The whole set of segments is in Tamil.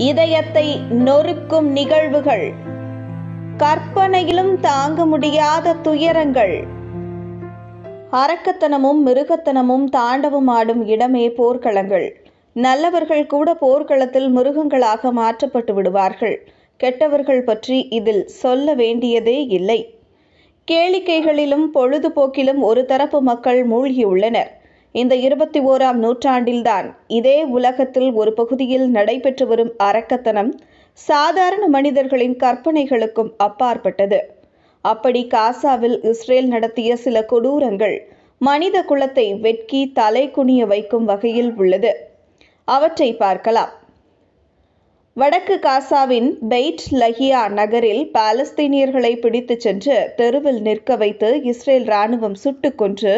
இதயத்தை நொறுக்கும் நிகழ்வுகள், கற்பனையிலும் தாங்க முடியாத துயரங்கள். அரக்கத்தனமும் மிருகத்தனமும் தாண்டவமாடும் இடமே போர்க்களங்கள். நல்லவர்கள் கூட போர்க்களத்தில் மிருகங்களாக மாற்றப்பட்டு விடுவார்கள். கெட்டவர்கள் பற்றி இதில் சொல்ல வேண்டியதே இல்லை. கேளிக்கைகளிலும் பொழுதுபோக்கிலும் ஒரு தரப்பு மக்கள் மூழ்கியுள்ளனர். இந்த 21ஆம் நூற்றாண்டில்தான் இதே உலகத்தில் ஒரு பகுதியில் நடைபெற்று வரும் அரக்கத்தனம் சாதாரண மனிதர்களின் கற்பனைகளுக்கும் அப்பாற்பட்டது. அப்படி காசாவில் இஸ்ரேல் நடத்திய சில கொடூரங்கள் மனித குலத்தை வெட்கி தலை குனிய வைக்கும் வகையில் உள்ளது. அவற்றை பார்க்கலாம். வடக்கு காசாவின் பெய்ட் லஹியா நகரில் பாலஸ்தீனியர்களை பிடித்துச் சென்று தெருவில் நிற்க வைத்து இஸ்ரேல் ராணுவம் சுட்டுக் கொன்று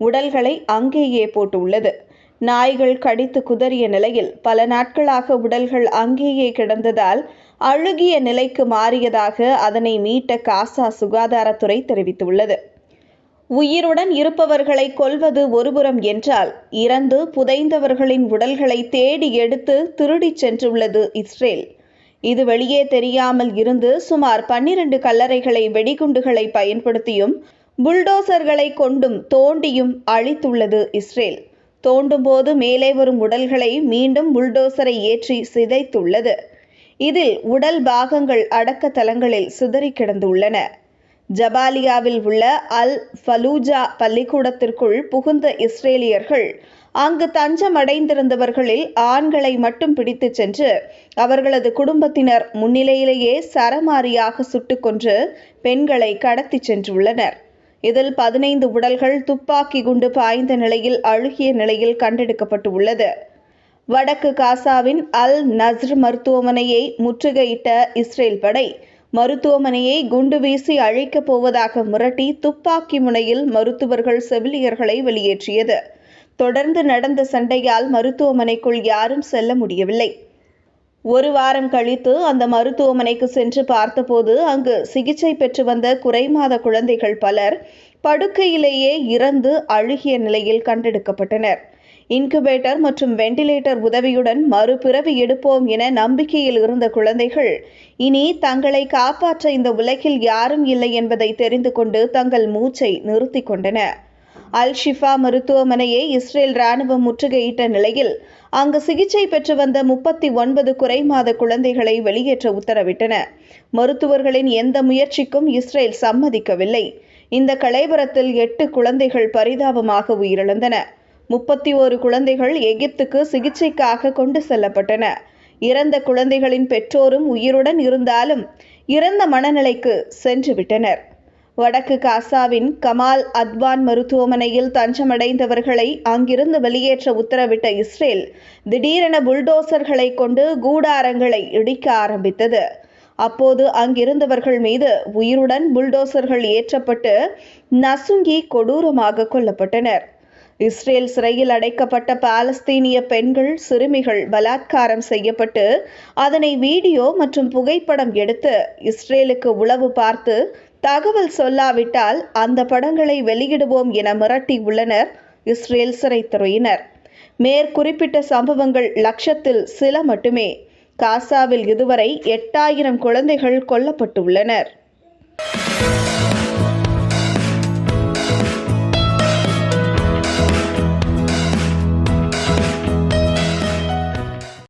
உடல்களை அங்கேயே போட்டுள்ளது. நாய்கள் கடித்து குதறிய நிலையில் பல நாட்களாக உடல்கள் அங்கேயே கிடந்ததால் அழுகிய நிலைக்கு மாறியதாக அதனை மீட்ட காசா சுகாதாரத்துறை தெரிவித்துள்ளது. உயிருடன் இருப்பவர்களை கொல்வது ஒருபுறம் என்றால், இறந்து புதைந்தவர்களின் உடல்களை தேடி எடுத்து திருடிச் சென்றுள்ளது இஸ்ரேல். இது வெளியே தெரியாமல் இருந்து சுமார் 12 கல்லறைகளை வெடிகுண்டுகளை பயன்படுத்தியும் புல்டோசர்களை கொண்டும் தோண்டியும் அழித்துள்ளது இஸ்ரேல். தோண்டும் போது மேலே வரும் உடல்களை மீண்டும் புல்டோசரை ஏற்றி சிதைத்துள்ளது. இதில் உடல் பாகங்கள் அடக்க தலங்களில் சிதறி கிடந்துள்ளன. ஜபாலியாவில் உள்ள அல் ஃபலூஜா பள்ளிக்கூடத்திற்குள் புகுந்த இஸ்ரேலியர்கள் அங்கு தஞ்சம் அடைந்திருந்தவர்களில் ஆண்களை மட்டும் பிடித்து சென்று அவர்களது குடும்பத்தினர் முன்னிலையிலேயே சரமாரியாக சுட்டுக் கொன்று பெண்களை கடத்தி சென்றுள்ளனர். இதில் 15 உடல்கள் துப்பாக்கி குண்டு பாய்ந்த நிலையில் அழுகிய நிலையில் கண்டெடுக்கப்பட்டுள்ளது. வடக்கு காசாவின் அல் நஸ்ர் மருத்துவமனையை முற்றுகையிட்ட இஸ்ரேல் படை மருத்துவமனையை குண்டு வீசி அழிக்கப் போவதாக மிரட்டி துப்பாக்கி முனையில் மருத்துவர்கள் செவிலியர்களை வெளியேற்றியது. தொடர்ந்து நடந்த சண்டையால் மருத்துவமனைக்குள் யாரும் செல்ல முடியவில்லை. ஒரு வாரம் கழித்து அந்த மருத்துவமனைக்கு சென்று பார்த்தபோது அங்கு சிகிச்சை பெற்று வந்த குறைமாத குழந்தைகள் பலர் படுக்கையிலேயே இறந்து அழுகிய நிலையில் கண்டெடுக்கப்பட்டனர். இன்குபேட்டர் மற்றும் வெண்டிலேட்டர் உதவியுடன் மறுபிறவி எடுப்போம் என நம்பிக்கையில் இருந்த குழந்தைகள் இனி தங்களை காப்பாற்ற இந்த உலகில் யாரும் இல்லை என்பதை தெரிந்து கொண்டு தங்கள் மூச்சை நிறுத்தி கொண்டன. அல் ஷிஃபா மருத்துவமனையை இஸ்ரேல் ராணுவம் முற்றுகையிட்ட நிலையில் அங்கு சிகிச்சை பெற்று வந்த 39 குறைமாத குழந்தைகளை வெளியேற்ற உத்தரவிட்டன. மருத்துவர்களின் எந்த முயற்சிக்கும் இஸ்ரேல் சம்மதிக்கவில்லை. இந்த கலவரத்தில் 8 குழந்தைகள் பரிதாபமாக உயிரிழந்தன. 31 குழந்தைகள் எகிப்துக்கு சிகிச்சைக்காக கொண்டு செல்லப்பட்டன. இறந்த குழந்தைகளின் பெற்றோரும் உயிருடன் இருந்தாலும் இறந்த மனநிலைக்கு சென்று விட்டனர். வடக்கு காசாவின் கமால் அத்வான் மருத்துவமனையில் தஞ்சமடைந்தவர்களை அங்கிருந்து வெளியேற்ற உத்தரவிட்ட இஸ்ரேல் திடீரென புல்டோசர்களை கொண்டு கூடாரங்களை இடிக்க ஆரம்பித்தது. அப்போது அங்கிருந்தவர்கள் மீது உயிருடன் புல்டோசர்கள் ஏற்றப்பட்டு நசுங்கி கொடூரமாக கொல்லப்பட்டனர். இஸ்ரேல் சிறையில் அடைக்கப்பட்ட பாலஸ்தீனிய பெண்கள், சிறுமிகள் பலாத்காரம் செய்யப்பட்டு அதனை வீடியோ மற்றும் புகைப்படம் எடுத்து இஸ்ரேலுக்கு உளவு பார்த்து தகவல் சொல்லாவிட்டால் அந்த படங்களை வெளியிடுவோம் என மிரட்டி உள்ளனர் இஸ்ரேல் சிறைத்துறையினர். மேற்குறிப்பிட்ட சம்பவங்கள் லட்சத்தில் சில மட்டுமே. காசாவில் இதுவரை 8000 குழந்தைகள் கொல்லப்பட்டுள்ளனர்.